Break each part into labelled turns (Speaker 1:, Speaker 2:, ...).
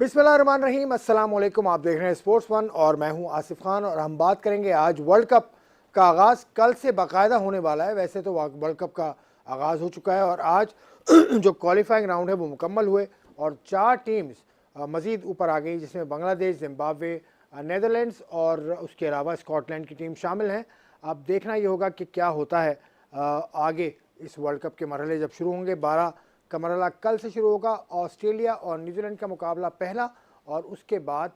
Speaker 1: बिस्मिल्लाहिर्रहमानिर्रहीम, अस्सलाम वालेकुम। आप देख रहे हैं स्पोर्ट्स वन और मैं हूं आसिफ खान और हम बात करेंगे आज वर्ल्ड कप का आगाज़ कल से बाकायदा होने वाला है। वैसे तो वर्ल्ड कप का आगाज़ हो चुका है और आज जो क्वालिफाइंग राउंड है वो मुकम्मल हुए और 4 टीम्स मज़ीद ऊपर आ गई, जिसमें बांग्लादेश, जिम्बाब्वे, नेदरलैंड्स और उसके अलावा स्कॉटलैंड की टीम शामिल हैं। अब देखना ये होगा कि क्या होता है आगे इस वर्ल्ड कप के मरहले जब शुरू होंगे। 12 का मरहला कल से शुरू होगा। ऑस्ट्रेलिया और न्यूजीलैंड का मुकाबला पहला और उसके बाद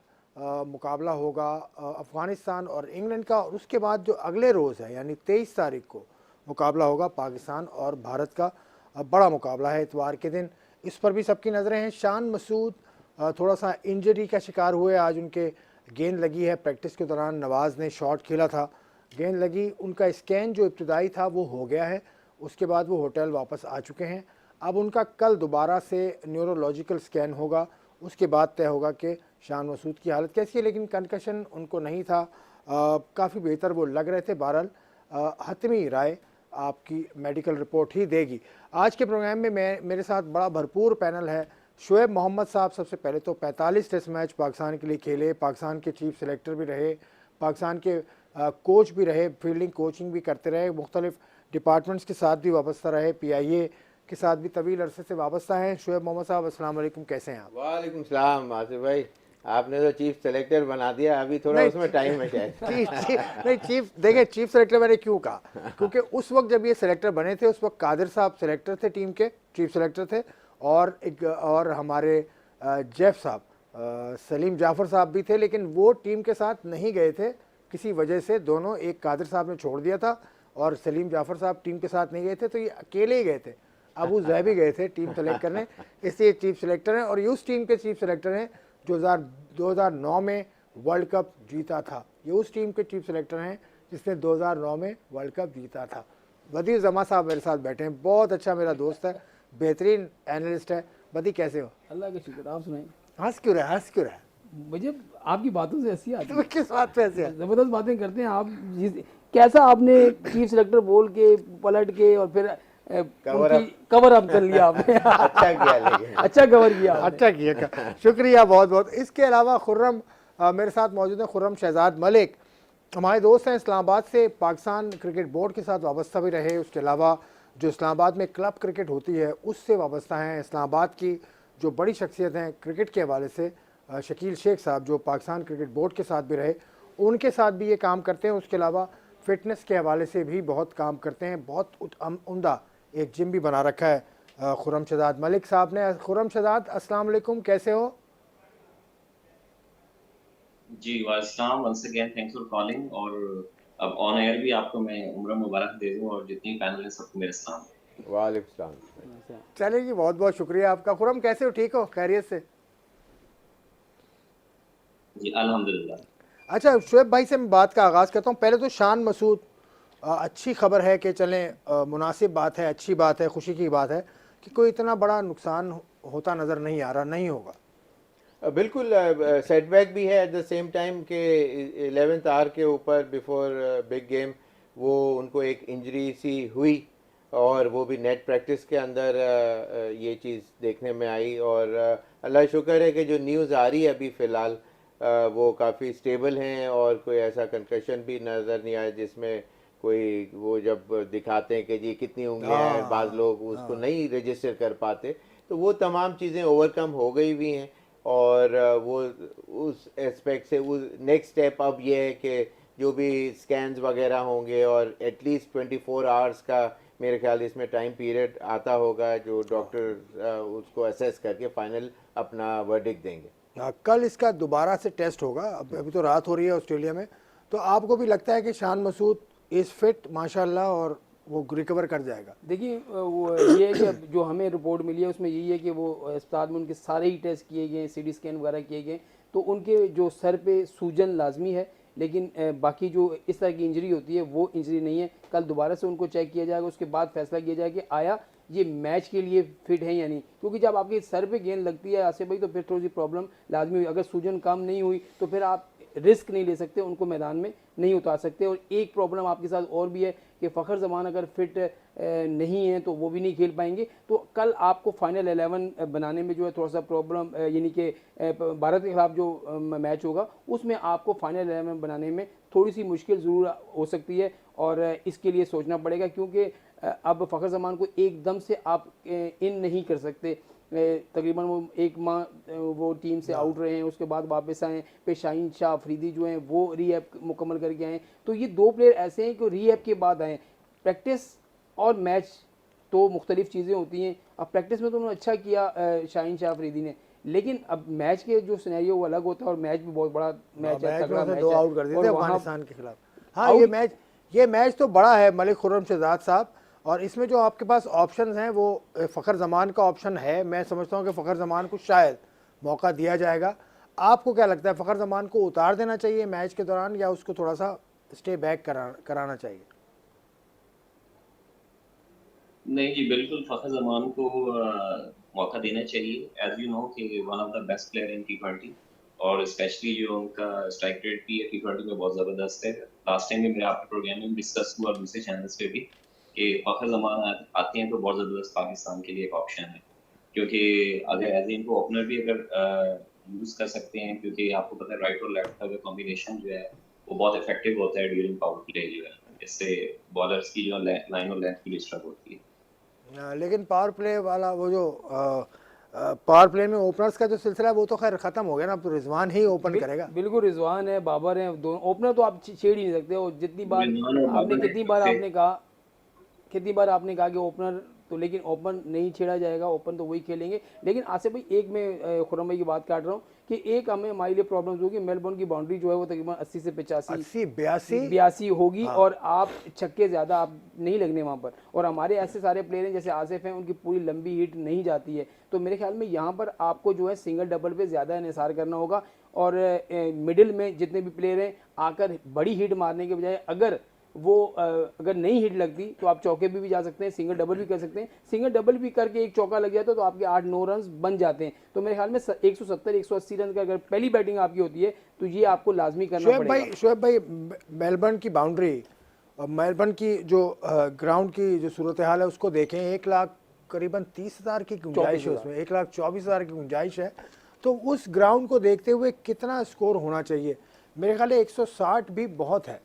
Speaker 1: मुकाबला होगा अफ़गानिस्तान और इंग्लैंड का, और उसके बाद जो अगले रोज़ है यानी 23 तारीख को मुकाबला होगा पाकिस्तान और भारत का। बड़ा मुकाबला है इतवार के दिन, इस पर भी सबकी नज़रें हैं। शान मसूद थोड़ा सा इंजरी का शिकार हुए, आज उनके गेंद लगी है। प्रैक्टिस के दौरान नवाज़ ने शॉट खेला था, गेंद लगी, उनका स्कैन जो इब्तदाई था वो हो गया है, उसके बाद वो होटल वापस आ चुके हैं। अब उनका कल दोबारा से न्यूरोलॉजिकल स्कैन होगा, उसके बाद तय होगा कि शान मसूद की हालत कैसी है, लेकिन कंकशन उनको नहीं था, काफ़ी बेहतर वो लग रहे थे। बहरहाल हतमी राय आपकी मेडिकल रिपोर्ट ही देगी। आज के प्रोग्राम में मेरे साथ बड़ा भरपूर पैनल है। शुएब मोहम्मद साहब सबसे पहले तो 45 टेस्ट मैच पाकिस्तान के लिए खेले, पाकिस्तान के चीफ सेलेक्टर भी रहे, पाकिस्तान के कोच भी रहे, फील्डिंग कोचिंग भी करते रहे, मुख्तलिफ डिपार्टमेंट्स के साथ भी वाबस्ता रहे, PIA के साथ भी तवील अरसे से वाबस्ता हैं। शुएब मोहम्मद साहब, अस्सलाम वालेकुम, कैसे हैं आप?
Speaker 2: वालेकुम सलाम आसिफ भाई, आपने तो चीफ सेलेक्टर बना दिया, अभी थोड़ा उसमें टाइम है शायद।
Speaker 1: चीफ देखिए, चीफ सेलेक्टर मैंने क्यों कहा, क्योंकि उस वक्त जब ये सेलेक्टर बने थे उस वक्त कादिर साहब सेलेक्टर थे, टीम के चीफ सेलेक्टर थे, और हमारे जेफ साहब सलीम जाफ़र साहब भी थे, लेकिन वो टीम के साथ नहीं गए थे किसी वजह से। दोनों, एक कादिर साहब ने छोड़ दिया था और सलीम जाफ़र साहब टीम के साथ नहीं गए थे, तो ये अकेले ही गए थे। अबू ज़हबी गए थे टीम सेलेक्ट करने, इसलिए चीफ सेलेक्टर हैं और ये उस टीम के चीफ सेलेक्टर हैं जो 2009 में वर्ल्ड कप जीता था। ये उस टीम के चीफ सेलेक्टर हैं जिसने 2009 में वर्ल्ड कप जीता था। बदी जमा साहब मेरे साथ बैठे हैं, बहुत अच्छा मेरा दोस्त है, बेहतरीन एनालिस्ट है। बदी कैसे हो?
Speaker 3: अल्लाह का शुक्र, आप सुनाइए।
Speaker 1: हंस क्यों रहा है, हंस क्यों रहा है?
Speaker 3: मुझे आपकी बातों से हंसी आती
Speaker 1: तो किस बात पे हंसी है?
Speaker 3: ज़बरदस्त बातें करते हैं आप। कैसा आपने चीफ सेलेक्टर बोल के पलट के और फिर कवर अप कर लिया आपने।
Speaker 2: अच्छा किया, लेकिन
Speaker 3: अच्छा कवर किया,
Speaker 1: अच्छा किया, शुक्रिया बहुत बहुत। इसके अलावा खुर्रम मेरे साथ मौजूद है, खुर्रम शहजाद मलिक हमारे दोस्त हैं इस्लामाबाद से, पाकिस्तान क्रिकेट बोर्ड के साथ वाबस्ता भी रहे, उसके अलावा जो इस्लामाबाद में क्लब क्रिकेट होती है उससे वाबस्ता हैं। इस्लामाबाद की जो बड़ी शख्सियत हैं क्रिकेट के हवाले से, शकील शेख साहब जो पाकिस्तान क्रिकेट बोर्ड के साथ भी रहे, उनके साथ भी ये काम करते हैं। उसके अलावा फ़िटनेस के हवाले से भी बहुत काम करते हैं, बहुत उम्दा एक जिम भी बना रखा है खुर्रम शहजाद मलिक साहब ने। खुर्रम शहजाद, अस्सलाम वालेकुम, कैसे हो?
Speaker 4: जी वालेकुम, once again thanks for calling. और अब ऑन एयर भी आपको मैं उम्र मुबारक दे दूं और जितनी पैनल है सबको मेरे सलाम।
Speaker 2: वालेकुम सलाम।
Speaker 1: चलिए जी, बहुत बहुत शुक्रिया आपका। खुर्रम कैसे हो, ठीक हो, खैरियत से?
Speaker 4: जी अल्हम्दुलिल्लाह।
Speaker 1: अच्छा, शुएब भाई से मैं बात का आगाज़ करता हूँ। पहले तो शान मसूद, अच्छी खबर है कि चलें, मुनासिब बात है, अच्छी बात है, खुशी की बात है कि कोई इतना बड़ा नुकसान होता नज़र नहीं आ रहा, नहीं होगा।
Speaker 2: बिल्कुल सेटबैक भी है एट द सेम टाइम के 11th आवर के ऊपर बिफोर बिग गेम वो उनको एक इंजरी सी हुई और वो भी नेट प्रैक्टिस के अंदर ये चीज़ देखने में आई। और अल्लाह शुक्र है कि जो न्यूज़ आ रही है अभी फ़िलहाल वो काफ़ी स्टेबल हैं और कोई ऐसा कंकशन भी नज़र नहीं आया जिसमें कोई, वो जब दिखाते हैं कि जी कितनी उंगलियां हैं, बाज़ लोग उसको नहीं रजिस्टर कर पाते, तो वो तमाम चीज़ें ओवरकम हो गई भी हैं। और वो उस एस्पेक्ट से उस नेक्स्ट स्टेप अब ये है कि जो भी स्कैन्स वगैरह होंगे और एटलीस्ट 24 आवर्स का मेरे ख्याल इसमें टाइम पीरियड आता होगा जो डॉक्टर उसको असेस करके फाइनल अपना वर्डिक्ट देंगे।
Speaker 1: कल इसका दोबारा से टेस्ट होगा। अभी तो रात हो रही है ऑस्ट्रेलिया में, तो आपको भी लगता है कि शान मसूद इज़ फिट माशाल्लाह और वो रिकवर कर जाएगा?
Speaker 3: देखिए, वो ये है कि जो हमें रिपोर्ट मिली है उसमें यही है कि वो अस्पताल में उनके सारे ही टेस्ट किए गए, CT स्कैन वगैरह किए गए, तो उनके जो सर पे सूजन लाजमी है, लेकिन बाकी जो इस तरह की इंजरी होती है वो इंजरी नहीं है। कल दोबारा से उनको चेक किया जाएगा, उसके बाद फैसला किया जाएगा कि आया ये मैच के लिए फिट है या नहीं। क्योंकि जब आपके सर पे गेंद लगती है आसिफ भाई, तो फिर थोड़ी सी प्रॉब्लम लाजमी हुई। अगर सूजन कम नहीं हुई तो फिर आप रिस्क नहीं ले सकते, उनको मैदान में नहीं उतार सकते। और एक प्रॉब्लम आपके साथ और भी है कि फ़खर ज़मान अगर फिट नहीं है तो वो भी नहीं खेल पाएंगे। तो कल आपको फाइनल 11 बनाने में जो है थोड़ा सा प्रॉब्लम, यानी कि भारत के खिलाफ जो मैच होगा उसमें आपको फाइनल 11 बनाने में थोड़ी सी मुश्किल ज़रूर हो सकती है, और इसके लिए सोचना पड़ेगा, क्योंकि अब फ़खर ज़मान को एकदम से आप इन नहीं कर सकते। तकरीबन वो एक माह वो टीम से आउट रहे हैं, उसके बाद वापस आए, फिर शाहीन शाह अफरीदी जो हैं वो रीऐप मुकम्मल करके आए। तो ये 2 प्लेयर ऐसे हैं कि रीऐप के बाद आए। प्रैक्टिस और मैच तो मुख्तलिफ चीज़ें होती हैं। अब प्रैक्टिस में तो उन्होंने अच्छा किया शाहीन शाह अफरीदी ने, लेकिन अब मैच के जो सिनेरियो वो अलग होता है, और मैच भी बहुत बड़ा मैच है, तगड़ा मैच है।
Speaker 1: 2 आउट कर दिए
Speaker 3: और
Speaker 1: थे
Speaker 3: वहाँ
Speaker 1: अफगानिस्तान के खिलाफ। हाँ, ये मैच तो बड़ा है मलिक खुर्रम शहजाद साहब, और इसमें जो आपके पास ऑप्शंस हैं वो फ़खर ज़मान का ऑप्शन है। मैं समझता हूँ कि फ़खर ज़मान को शायद मौका दिया जाएगा। आपको क्या लगता है, फ़खर ज़मान को उतार देना चाहिए मैच के दौरान, या उसको थोड़ा सा स्टे बैक कराना चाहिए?
Speaker 4: नहीं जी, बिल्कुल फ़खर ज़मान को मौका देना चाहिए। एज़ यू नो कि one of the best player in T20, और स्पेशली जो उनका स्ट्राइक रेट भी है T20 में बहुत ज़बरदस्त है। लास्ट टाइम भी मेरे आपके प्रोग्राम में डिस्कस हुआ दूसरे चैनल्स पे भी कि फ़खर ज़मान आते हैं तो बहुत ज़बरदस्त पाकिस्तान के लिए एक ऑप्शन है। क्योंकि अगर एज़ इनको ओपनर भी अगर यूज़ कर सकते हैं, क्योंकि आपको पता है राइट और लेफ्ट का कॉम्बिनेशन जो है वो बहुत इफेक्टिव होता है ड्यूरिंग पावर प्ले जो है। इससे बॉलर्स की जो लाइन और लेंथ की डिस्टर्ब होती है।
Speaker 1: लेकिन पावर प्ले वाला वो जो पावर प्ले में ओपनर्स का जो सिलसिला है वो तो खैर ख़त्म हो गया ना, अब तो रिजवान ही ओपन करेगा।
Speaker 3: बिल्कुल रिजवान है, बाबर है, दोनों ओपनर तो आप छेड़ ही नहीं सकते। और जितनी बार
Speaker 4: रिजवान और
Speaker 3: आपने
Speaker 4: बाबर
Speaker 3: कितनी
Speaker 4: एक
Speaker 3: बार
Speaker 4: से
Speaker 3: आपने कहा कितनी बार आपने कहा कि ओपनर तो, लेकिन ओपन नहीं छेड़ा जाएगा, ओपन तो वही खेलेंगे। लेकिन आसिफ भाई, एक मैं खुर्रम भाई की बात काट रहा हूँ कि एक हमें हमारे लिए प्रॉब्लम्स होगी। मेलबोर्न की बाउंड्री जो है वो तकरीबन 80 से 85 82 होगी,
Speaker 1: हाँ।
Speaker 3: और आप छक्के ज़्यादा आप नहीं लगने वहाँ पर। और हमारे ऐसे सारे प्लेयर हैं जैसे आसिफ हैं, उनकी पूरी लंबी हिट नहीं जाती है। तो मेरे ख्याल में यहाँ पर आपको जो है सिंगल डबल पे ज़्यादा इन्हिसार करना होगा, और मिडिल में जितने भी प्लेयर हैं आकर बड़ी हिट मारने के बजाय अगर वो अगर नहीं हिट लगती तो आप चौके भी जा सकते हैं, सिंगल डबल भी कर सकते हैं। सिंगल डबल भी करके एक चौका लग जाता है तो आपके 8-9 रन बन जाते हैं। तो मेरे ख्याल में 170-180 रन का अगर पहली बैटिंग आपकी होती है तो ये आपको लाजमी करना पड़ेगा।
Speaker 1: शोएब भाई, मेलबर्न की बाउंड्री और मेलबर्न की जो ग्राउंड की जो सूरत हाल है उसको देखें, 1 लाख करीबन 30,000 की गुंजाइश है उसमें, 1,24,000 की गुंजाइश है। तो उस ग्राउंड को देखते हुए कितना स्कोर होना चाहिए? मेरे ख्याल है 160 भी बहुत है,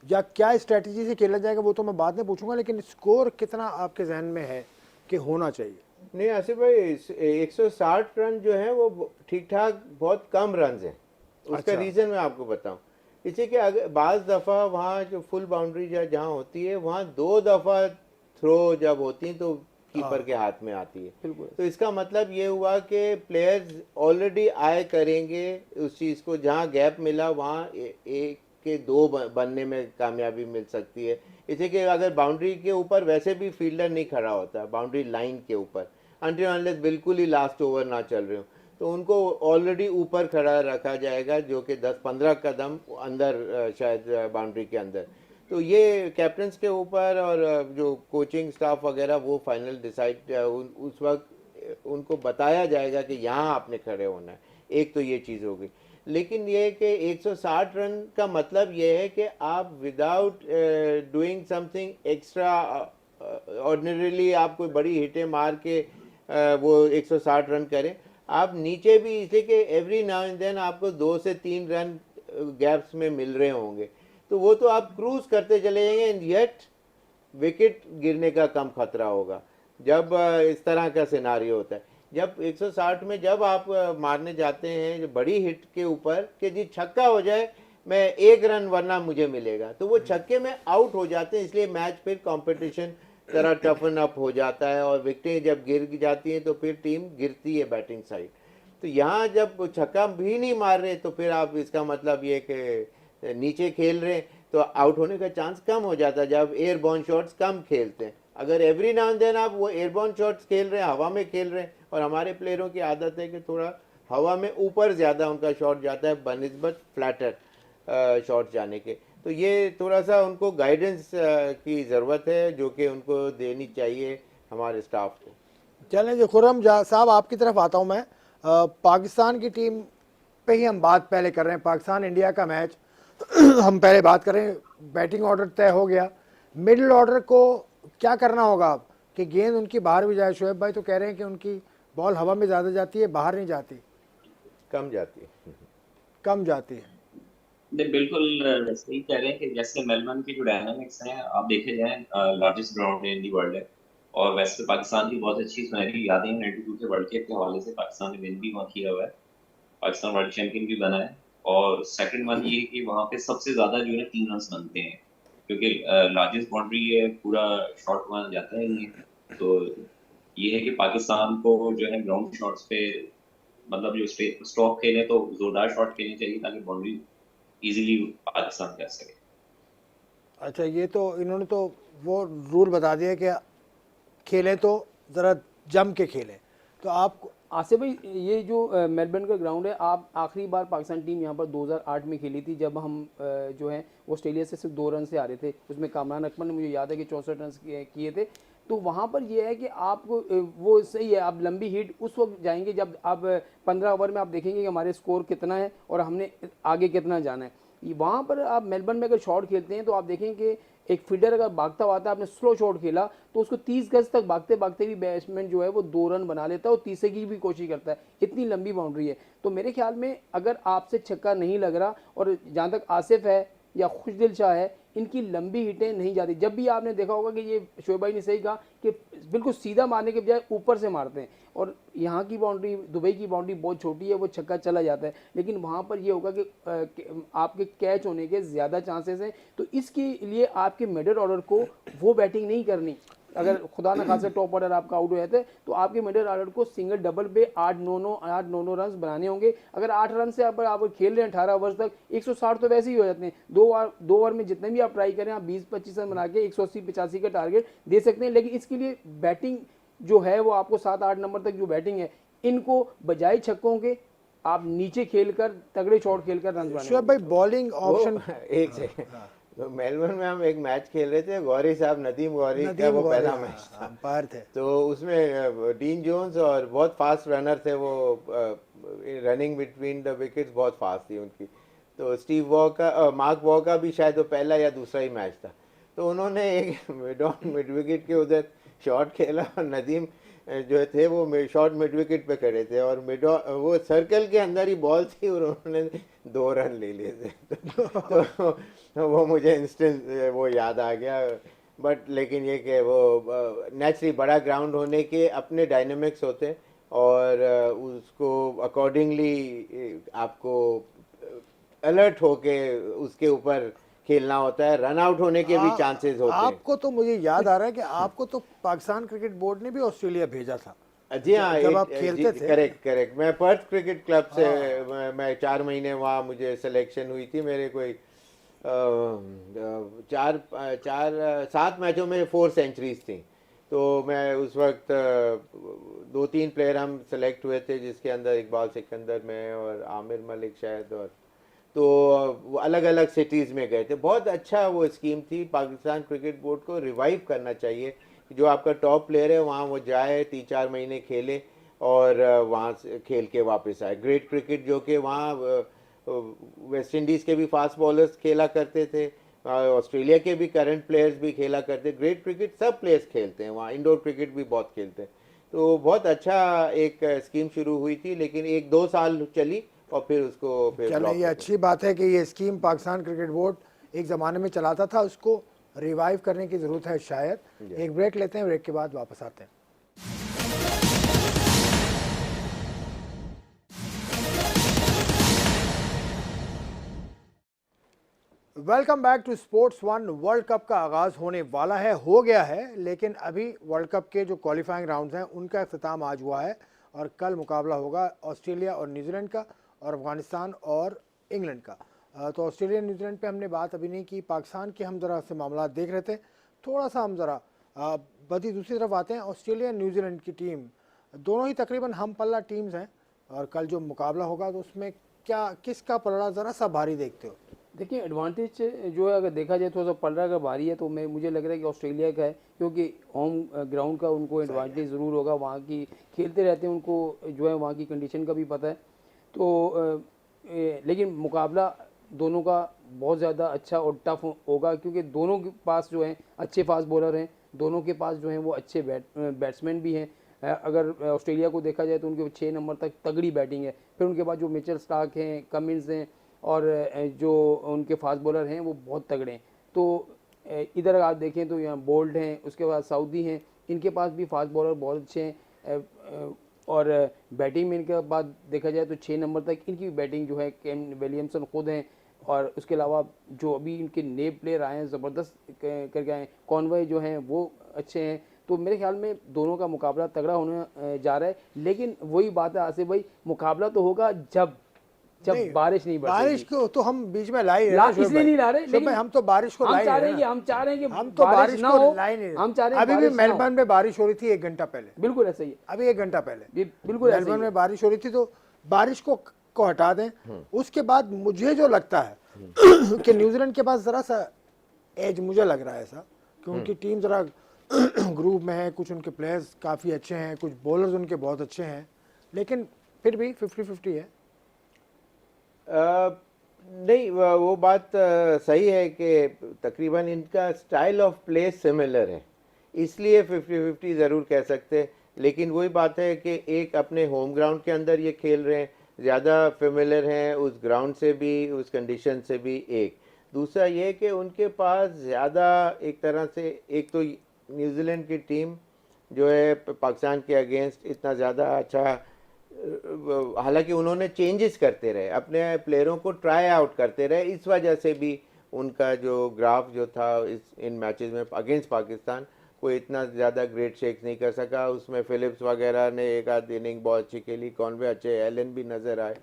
Speaker 1: या क्या स्ट्रेटजी से खेला जाएगा वो तो मैं बाद में पूछूंगा, लेकिन स्कोर कितना आपके जहन में है कि होना चाहिए?
Speaker 2: नहीं आसिफ भाई, 160 रन जो है वो ठीक ठाक बहुत कम रन हैं। उसका
Speaker 1: अच्छा।
Speaker 2: रीज़न मैं आपको बताऊं, इससे कि अगर बाज़ दफ़ा वहाँ जो फुल बाउंड्री जहाँ होती है वहाँ 2 दफ़ा थ्रो जब होती हैं तो कीपर के हाथ में आती है। तो इसका मतलब ये हुआ कि प्लेयर्स ऑलरेडी आए करेंगे उस चीज़ को, जहाँ गैप मिला वहाँ एक के 2 बनने में कामयाबी मिल सकती है। इसे कि अगर बाउंड्री के ऊपर वैसे भी फील्डर नहीं खड़ा होता, बाउंड्री लाइन के ऊपर अनटिल अनलेस बिल्कुल ही लास्ट ओवर ना चल रहे हो, तो उनको ऑलरेडी ऊपर खड़ा रखा जाएगा, जो कि 10-15 कदम अंदर शायद बाउंड्री के अंदर। तो ये कैप्टन्स के ऊपर और जो कोचिंग स्टाफ वगैरह वो फाइनल डिसाइड उस वक्त उनको बताया जाएगा कि यहाँ आपने खड़े होना है। एक तो ये चीज़ होगी, लेकिन ये कि 160 रन का मतलब ये है कि आप without doing something extra ordinarily आप कोई बड़ी हिटें मार के वो 160 रन करें। आप नीचे भी इसे कि एवरी नाउ एंड देन आपको 2 से 3 रन गैप्स में मिल रहे होंगे, तो वो तो आप क्रूज करते चले जाएंगे, एंड येट विकेट गिरने का कम खतरा होगा जब इस तरह का सिनारियो होता है। जब 160 में जब आप मारने जाते हैं जो बड़ी हिट के ऊपर कि जी छक्का हो जाए मैं 1 रन वरना मुझे मिलेगा, तो वो छक्के में आउट हो जाते हैं। इसलिए मैच फिर कंपटीशन तरह टफन अप हो जाता है, और विकेटें जब गिर जाती हैं तो फिर टीम गिरती है बैटिंग साइड। तो यहाँ जब छक्का भी नहीं मार रहे तो फिर आप इसका मतलब ये कि नीचे खेल रहे हैं तो आउट होने का चांस कम हो जाता है जब एयरबॉर्न शॉट्स कम खेलते हैं। अगर एवरी नाउ एंड देन आप वो एयरबॉर्न शॉट्स खेल रहे हैं, हवा में खेल रहे हैं, और हमारे प्लेयरों की आदत है कि थोड़ा हवा में ऊपर ज़्यादा उनका शॉट जाता है बनिस्बत फ्लैटर शॉट जाने के, तो ये थोड़ा सा उनको गाइडेंस की ज़रूरत है जो कि उनको देनी चाहिए हमारे स्टाफ को।
Speaker 1: चलें जी, खुर्रम साहब आपकी तरफ आता हूँ मैं। पाकिस्तान की टीम पे ही हम बात पहले कर रहे हैं, पाकिस्तान इंडिया का मैच हम पहले बात करें। बैटिंग ऑर्डर तय हो गया, मिडिल ऑर्डर को क्या करना होगा अब कि गेंद उनकी बाहर भी जाए? शोएब भाई तो कह रहे हैं कि उनकी बॉल हवा में ज़्यादा जाती है, बाहर नहीं जाती,
Speaker 2: कम जाती है।
Speaker 1: कम जाती है।
Speaker 4: नहीं, बिल्कुल सही कह रहे हैं कि जैसे मेलबर्न की जो डायनामिक्स हैं, आप देखे जाएं, largest ground in the world है। और वैसे तो पाकिस्तान की बहुत अच्छी सुनहरी यादें हैं 92 के वर्ल्ड कप के हवाले से। पाकिस्तान ने विन भी वहाँ किया हुआ है, पाकिस्तान वर्ल्ड चैंपियन भी बना है। और सेकंड वन ये है कि वहाँ पे सबसे ज्यादा जो है 3 रन बनते हैं, क्योंकि लार्जेस्ट बाउंड्री है, पूरा शॉट वहाँ जाता है ये। तो ये है कि पाकिस्तान को जो है ग्राउंड शॉट्स पे, मतलब जो स्टॉक खेले तो जोरदार शॉट खेलने चाहिए ताकि बाउंड्री इजीली पाकिस्तान कर सके।
Speaker 1: अच्छा, ये तो इन्होंने तो वो रूल बता दिया कि खेलें तो ज़रा जम के खेलें। तो आप
Speaker 3: आसिफ भाई, ये जो मेलबर्न का ग्राउंड है, आप आखिरी बार पाकिस्तान टीम यहाँ पर 2008 में खेली थी, जब हम जो है ऑस्ट्रेलिया से सिर्फ 2 रन से आ रहे थे। उसमें कामरान अकमल ने, मुझे याद है कि 64 रन किए थे। तो वहाँ पर ये है कि आपको वो सही है, आप लंबी हिट उस वक्त जाएंगे जब आप 15 ओवर में आप देखेंगे कि हमारे स्कोर कितना है और हमने आगे कितना जाना है। वहाँ पर आप मेलबर्न में अगर शॉट खेलते हैं तो आप देखें कि एक फील्डर अगर भागता हुआ था, आपने स्लो शॉट खेला तो उसको 30 गज तक भागते भागते भी बैट्समैन जो है वो 2 रन बना लेता है और तीसरे की भी कोशिश करता है। इतनी लंबी बाउंड्री है। तो मेरे ख्याल में अगर आपसे छक्का नहीं लग रहा, और जहाँ तक आसिफ है या खुशदिल शाह है, इनकी लंबी हिटें नहीं जाती। जब भी आपने देखा होगा कि ये शोएब भाई ने सही कहा कि बिल्कुल सीधा मारने के बजाय ऊपर से मारते हैं। और यहाँ की बाउंड्री, दुबई की बाउंड्री बहुत छोटी है, वो छक्का चला जाता है। लेकिन वहाँ पर ये होगा कि आपके कैच होने के ज़्यादा चांसेस हैं। तो इसके लिए आपके मिडिल ऑर्डर को वो बैटिंग नहीं करनी। अगर खुदा न खासा टॉप ऑर्डर आपका आउट हो जाता है तो आपके मिडिल ऑर्डर को सिंगल डबल पे 8-9 रन बनाने होंगे। अगर 8 रन से आप खेल रहे हैं 18 ओवर तक, 160 तो वैसे ही हो जाते हैं। 2 ओवर में जितने भी आप ट्राई करें, आप 20-25 रन बना के 180-85 का टारगेट दे सकते हैं। लेकिन इसके लिए बैटिंग जो है वो आपको 7-8 नंबर तक जो बैटिंग है, इनको बजाय छक्कों के आप नीचे खेलकर तगड़े शॉट खेलकर रन बनाने
Speaker 1: शोएब भाई बॉलिंग ऑप्शन
Speaker 2: एक सेकंड, तो मेलबर्न में हम एक मैच खेल रहे थे, गौरी साहब, नदीम गौरी का वो पहला मैच था,
Speaker 1: अंपायर थे।
Speaker 2: तो उसमें डीन जोन्स और बहुत फास्ट रनर थे वो, रनिंग बिटवीन द विकेट्स बहुत फास्ट थी उनकी। तो स्टीव वॉ का, मार्क वॉ का भी शायद वो पहला या दूसरा ही मैच था। तो उन्होंने एक मिड विकेट के उधर शॉट खेला और नदीम जो थे वो शॉट मिड विकेट पे खड़े थे और वो सर्कल के अंदर ही बॉल थी और उन्होंने 2 रन ले लिए थे। तो वो मुझे इंस्टेंट वो याद आ गया। बट लेकिन ये कि वो नेचुरली बड़ा ग्राउंड होने के अपने डायनेमिक्स होते हैं और उसको अकॉर्डिंगली आपको अलर्ट होके उसके ऊपर खेलना होता है। रन आउट होने के भी चांसेस होते हैं।
Speaker 1: आपको तो मुझे याद आ रहा है कि आपको तो पाकिस्तान क्रिकेट बोर्ड ने भी ऑस्ट्रेलिया भेजा था।
Speaker 2: जी हाँ,
Speaker 1: जब आप खेलते थे।
Speaker 2: करेक्ट। मैं पर्थ क्रिकेट क्लब से मैं 4 महीने वहाँ मुझे सिलेक्शन हुई थी। मेरे कोई 7 मैचों में 4 सेंचुरीज थी। तो मैं उस वक्त 2-3 प्लेयर हम सेलेक्ट हुए थे, जिसके अंदर इकबाल सिकंदर में और आमिर मलिक शायद, और तो वो अलग अलग सिटीज़ में गए थे। बहुत अच्छा वो स्कीम थी। पाकिस्तान क्रिकेट बोर्ड को रिवाइव करना चाहिए, जो आपका टॉप प्लेयर है वहाँ वो जाए, 3-4 महीने खेले और वहाँ से खेल के वापस आए। ग्रेट क्रिकेट जो कि वहाँ वेस्ट इंडीज़ के भी फास्ट बॉलर्स खेला करते थे, ऑस्ट्रेलिया के भी करंट प्लेयर्स भी खेला करते। ग्रेट क्रिकेट सब प्लेयर्स खेलते हैं वहाँ, इंडोर क्रिकेट भी बहुत खेलते हैं। तो बहुत अच्छा एक स्कीम शुरू हुई थी, लेकिन 1-2 साल चली और फिर उसको फिर
Speaker 1: चलो, ये अच्छी बात है कि ये स्कीम पाकिस्तान क्रिकेट बोर्ड एक ज़माने में चलाता था, उसको रिवाइव करने की ज़रूरत है शायद। एक ब्रेक लेते हैं, ब्रेक के बाद वापस आते हैं। Welcome back to sports one. World cup का आगाज़ होने वाला है, हो गया है, लेकिन अभी वर्ल्ड कप के जो क्वालिफाइंग राउंड्स हैं उनका अख्ताम आज हुआ है और कल मुकाबला होगा ऑस्ट्रेलिया और न्यूजीलैंड का और अफगानिस्तान और इंग्लैंड का। तो ऑस्ट्रेलिया न्यूजीलैंड पे हमने बात अभी नहीं की। पाकिस्तान के हम ज़रा से मामला देख रहे थे, थोड़ा सा हम ज़रा बदी दूसरी तरफ आते हैं। ऑस्ट्रेलिया न्यूजीलैंड की टीम दोनों ही तकरीबन हम पल्ला टीम्स हैं और कल जो मुकाबला होगा तो उसमें क्या किसका पलड़ा ज़रा सा भारी देखते हो?
Speaker 3: देखिए, एडवांटेज जो है अगर देखा जाए थोड़ा सा पलड़ा अगर भारी है तो मुझे लग रहा है कि ऑस्ट्रेलिया का है, क्योंकि होम ग्राउंड का उनको एडवांटेज ज़रूर होगा। वहाँ की खेलते रहते हैं, उनको जो है वहाँ की कंडीशन का भी पता है। तो लेकिन मुकाबला दोनों का बहुत ज़्यादा अच्छा और टफ होगा, क्योंकि दोनों के पास जो है अच्छे फास्ट बॉलर हैं। दोनों के पास जो है वो अच्छे बैट्समैन भी हैं। अगर ऑस्ट्रेलिया को देखा जाए तो उनके 6 नंबर तक तगड़ी बैटिंग है। फिर उनके बाद जो मिचेल स्टार्क हैं, कमिंस हैं और जो उनके फास्ट बॉलर हैं वो बहुत तगड़े हैं। तो इधर आप देखें तो यहाँ बोल्ट हैं, उसके बाद सऊदी हैं, इनके पास भी फास्ट बॉलर बहुत अच्छे हैं। और बैटिंग में इनके बाद देखा जाए तो 6 नंबर तक इनकी बैटिंग जो है केन विलियमसन खुद हैं। और उसके अलावा जो अभी इनके नए प्लेयर आए हैं ज़बरदस्त करके आए हैं, कॉनवे जो हैं वो अच्छे हैं। तो मेरे ख्याल में दोनों का मुकाबला तगड़ा होने जा रहा है। लेकिन वही बात है आसिफ भाई, मुकाबला तो होगा जब
Speaker 1: नहीं,
Speaker 3: बारिश नहीं बरसेगी।
Speaker 1: बारिश को तो हम बीच में ला ही रहे हैं शोएब
Speaker 3: इसलिए
Speaker 1: भाई।
Speaker 3: नहीं ला रहे,
Speaker 1: शोएब
Speaker 3: लेकिन
Speaker 1: भाई, हम तो बारिश को ला ही रहे हैं ना।
Speaker 3: हम चाह रहे हैं कि
Speaker 1: हम तो बारिश
Speaker 3: ना
Speaker 1: को
Speaker 3: हो,
Speaker 1: ला ही नहीं रहे।
Speaker 3: हम चाह रहे हैं
Speaker 1: अभी भी
Speaker 3: बारिश ना हो।
Speaker 1: मेलबर्न में बारिश हो रही थी 1 घंटा पहले,
Speaker 3: बिल्कुल ऐसा ही है,
Speaker 1: अभी 1 घंटा पहले
Speaker 3: बिल्कुल ऐसा ही
Speaker 1: मेलबर्न
Speaker 3: है।
Speaker 1: में बारिश हो रही थी। तो बारिश को हटा दें। उसके बाद मुझे जो लगता है कि न्यूजीलैंड के पास जरा सा एज मुझे लग रहा है ऐसा कि उनकी टीम जरा ग्रुप में है, कुछ उनके प्लेयर्स काफ़ी अच्छे हैं, कुछ बॉलर्स उनके बहुत अच्छे हैं, लेकिन फिर भी 50-50 है।
Speaker 2: नहीं, वो बात सही है कि तकरीबन इनका स्टाइल ऑफ प्ले सिमिलर है, इसलिए 50-50 ज़रूर कह सकते हैं। लेकिन वही बात है कि एक अपने होम ग्राउंड के अंदर ये खेल रहे हैं, ज़्यादा फेमिलियर हैं उस ग्राउंड से भी, उस कंडीशन से भी। एक दूसरा ये कि उनके पास ज़्यादा एक तरह से, एक तो न्यूजीलैंड की टीम जो है पाकिस्तान के अगेंस्ट इतना ज़्यादा अच्छा, हालांकि उन्होंने चेंजेस करते रहे, अपने प्लेयरों को ट्राई आउट करते रहे, इस वजह से भी उनका जो ग्राफ जो था इन मैचेस में अगेंस्ट पाकिस्तान कोई इतना ज़्यादा ग्रेट शेक्स नहीं कर सका। उसमें फिलिप्स वगैरह ने एक आध इनिंग बहुत अच्छी खेली, कॉनवे अच्छे, एलन भी नज़र आए,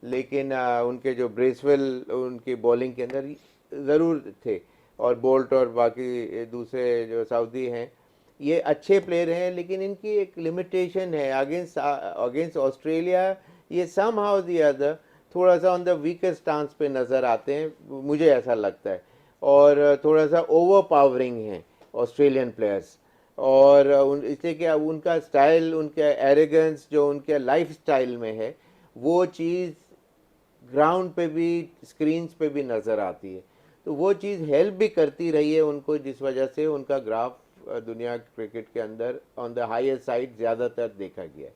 Speaker 2: लेकिन उनके जो ब्रेसवेल उनकी बॉलिंग के अंदर ज़रूर थे। और बोल्ट और बाकी दूसरे जो सऊदी हैं ये अच्छे प्लेयर हैं, लेकिन इनकी एक लिमिटेशन है अगेंस्ट ऑस्ट्रेलिया। ये सम हाउ द अदर थोड़ा सा ऑन द वीकर स्टांस पे नज़र आते हैं, मुझे ऐसा लगता है। और थोड़ा सा ओवर पावरिंग हैं ऑस्ट्रेलियन प्लेयर्स, और इससे क्या उनका स्टाइल, उनका एरोगेंस जो उनके लाइफ स्टाइल में है, वो चीज़ ग्राउंड पे भी, स्क्रीन्स पे भी नज़र आती है। तो वो चीज़ हेल्प भी करती रही है उनको, जिस वजह से उनका ग्राफ दुनिया क्रिकेट के अंदर ऑन द हायर साइड ज़्यादातर देखा गया है।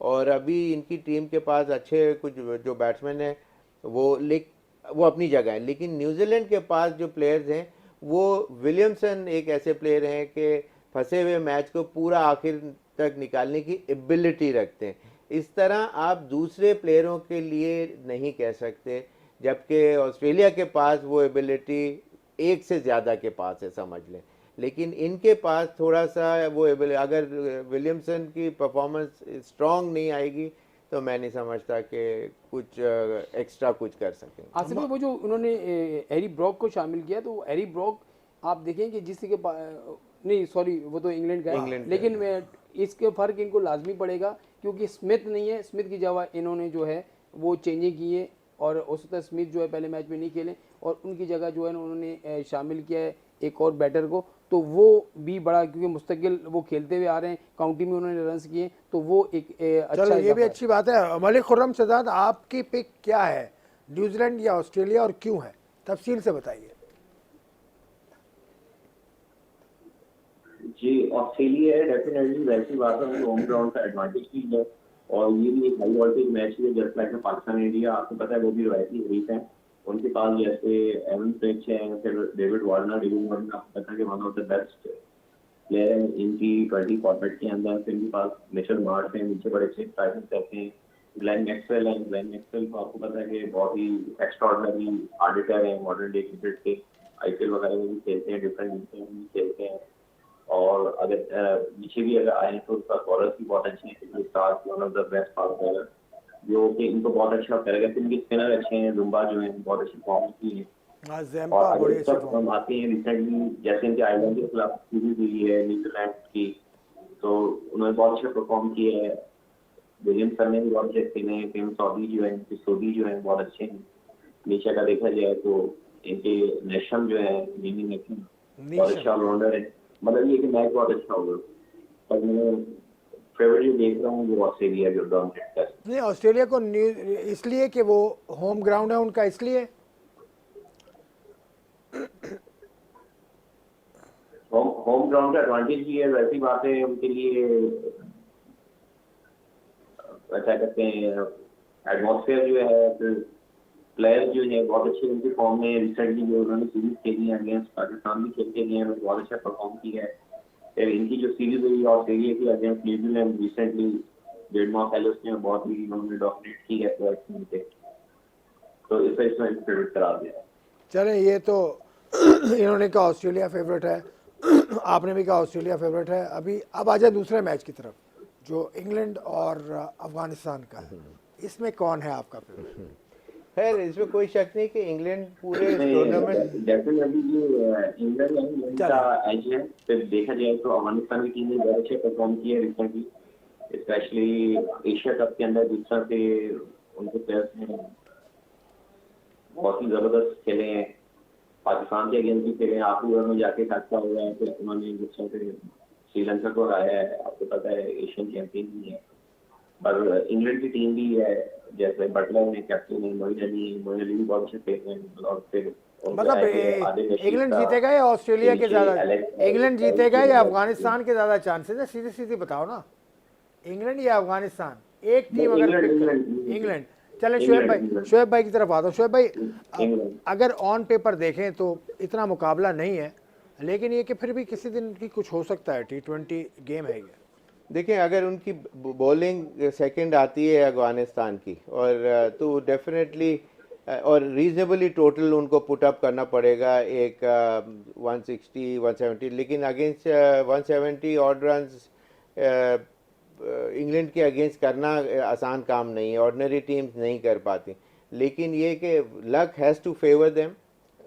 Speaker 2: और अभी इनकी टीम के पास अच्छे कुछ जो बैट्समैन हैं वो अपनी जगह है, लेकिन न्यूजीलैंड के पास जो प्लेयर्स हैं वो विलियमसन एक ऐसे प्लेयर हैं कि फंसे हुए मैच को पूरा आखिर तक निकालने की एबिलिटी रखते हैं। इस तरह आप दूसरे प्लेयरों के लिए नहीं कह सकते, जबकि ऑस्ट्रेलिया के पास वो एबिलिटी एक से ज़्यादा के पास है, समझ लें। लेकिन इनके पास थोड़ा सा वो अगर विलियमसन की परफॉर्मेंस स्ट्रॉन्ग नहीं आएगी तो मैं नहीं समझता कि कुछ एक्स्ट्रा कुछ कर सकें।
Speaker 3: आसिफ भाई, वो जो उन्होंने एरी ब्रॉक को शामिल किया, तो एरी ब्रॉक आप देखें कि जिस के नहीं सॉरी वो तो इंग्लैंड का है, लेकिन इसके फ़र्क इनको लाजमी पड़ेगा क्योंकि स्मिथ नहीं है। स्मिथ की जगह इन्होंने जो है वो चेंजिंग की है, और उसका स्मिथ जो है पहले मैच में नहीं खेले, और उनकी जगह जो है उन्होंने शामिल किया है एक और बैटर को। तो वो भी बड़ा, क्योंकि मुस्तकिल वो खेलते हुए आ रहे हैं, काउंटी में उन्होंने रन्स किए, तो वो एक अच्छा,
Speaker 1: चलो ये भी अच्छी बात है। मलिक खुर्रम शहजाद, आपकी पिक क्या है, न्यूजीलैंड या ऑस्ट्रेलिया, और क्यों है, तफसील से बताइए।
Speaker 5: जी, ऑस्ट्रेलिया है डेफिनेटली, वैसी बात है, होम ग्राउंड का एडवांटेज भी है, और ये भी एक हाई वोल्टेज मैच है जस्ट लाइक पाकिस्तान इंडिया, आपको पता है वो भी रवायती रीत है। उनके पास जैसे एवन फिंच है, फिर डेविड वार्नर आपको पता है कि one of the best player है इनकी 20 फॉर्मेट के अंदर। फिर इनके पास मिचेल मार्श हैं, नीचे बड़े अच्छे स्ट्राइकर्स रहते हैं। ग्लेन मैक्सवेल है, ग्लेन मैक्सवेल को आपको पता है कि बहुत ही एक्स्ट्राऑर्डिनरी ऑडिटर है मॉडर्न डे क्रिकेट के, आईपीएल वगैरह में भी खेलते हैं, डिफरेंट लीग में भी खेलते हैं। और अगर नीचे भी अगर आए तो उसका बॉलर भी बहुत अच्छे हैं, stars one of the best fast bowler, जो कि इनको बहुत अच्छा करेगा। फिर इनके स्पिनर अच्छे हैं, जुम्बा जो है बहुत अच्छी फॉर्म की है। और अगर सब हम आते हैं रिसेंटली, जैसे इनके आयरलैंड के खिलाफ सीरीज हुई है न्यूजीलैंड की, तो उन्होंने बहुत अच्छा परफॉर्म किया है। विलियमसन ने भी बहुत अच्छे खेले हैं, फिर सऊदी जो है बहुत अच्छे हैं। नीचे का देखा जाए तो इनके नेशम जो है बहुत अच्छा ऑलराउंडर है। मतलब ये कि मैच बहुत अच्छा होगा, पर मैं फेवरेट देख रहा हूँ वो ऑस्ट्रेलिया जो डोमिनेट कर।
Speaker 1: नहीं, ऑस्ट्रेलिया को इसलिए कि वो होम ग्राउंड है उनका, इसलिए
Speaker 5: होम ग्राउंड का एडवांटेज भी है, वैसी बात है उनके लिए क्या कहते हैं एटमॉस्फेयर जो है, फिर प्लेयर्स जो है बहुत अच्छे उनके फॉर्म में, रिसेंटली जो उन्होंने सीरीज खेली है अगेंस्ट पाकिस्तान भी खेल के गए हैं, बहुत अच्छा परफॉर्म किया है। फिर इनकी जो सीरीज हुई ऑस्ट्रेलिया की अगेंस्ट न्यूजीलैंड रिसेंटली 1.5 माह पहले, उसमें बहुत ही इन्होंने डोमिनेट की है प्लेयर्स पे, तो इस वजह से मैंने फेवरेट करार दिया।
Speaker 1: चलें, ये तो इन्होंने कहा ऑस्ट्रेलिया फेवरेट है, आपने भी कहा ऑस्ट्रेलिया फेवरेट है। अभी अब आ जाए दूसरे मैच की तरफ, जो इंग्लैंड और अफगानिस्तान का है। इसमें कौन है आपका फेवरेट?
Speaker 2: खैर इसमें कोई शक नहीं कि इंग्लैंड पूरे टूर्नामेंट
Speaker 5: डेफिनेटली जो इंग्लैंड का एज है। फिर देखा जाए तो अफगानिस्तान की टीम ने बहुत अच्छा परफॉर्म किया है रिसेंटली, स्पेशली एशिया कप के अंदर जिस तरह से उनके प्लेयर्स ने बहुत ही जबरदस्त खेले हैं, पाकिस्तान के अगेंस्ट भी खेले हैं, आखिरी ओवर में जाके खर्चा हुआ है, फिर उन्होंने जिस तरह से श्रीलंका को हराया है, आपको पता है एशियन चैंपियन भी है। पर इंग्लैंड की टीम भी है, जैसे बटलर ने कैप्टन है, मोइन अली भी बहुत अच्छे प्लेयर हैं, और फिर
Speaker 1: मतलब इंग्लैंड जीतेगा या ऑस्ट्रेलिया के ज़्यादा, इंग्लैंड जीतेगा या अफगानिस्तान के ज़्यादा चांसेस है? सीधी सीधी बताओ ना, इंग्लैंड या अफगानिस्तान? एक टीम अगर इंग्लैंड। चलें शोएब भाई की तरफ आता हूँ। शोएब भाई, अगर ऑन पेपर देखें तो इतना मुकाबला नहीं है, लेकिन ये कि फिर भी किसी दिन की कुछ हो सकता है, T20 गेम है ये।
Speaker 2: देखें, अगर उनकी बॉलिंग सेकंड आती है अफगानिस्तान की, और तो डेफिनेटली और रीजनेबली टोटल उनको पुट अप करना पड़ेगा, एक 160 170, लेकिन अगेंस्ट 170 ऑड रन्स इंग्लैंड के अगेंस्ट करना आसान काम नहीं है, ऑर्डिनरी टीम्स नहीं कर पाती। लेकिन ये कि luck has to favour them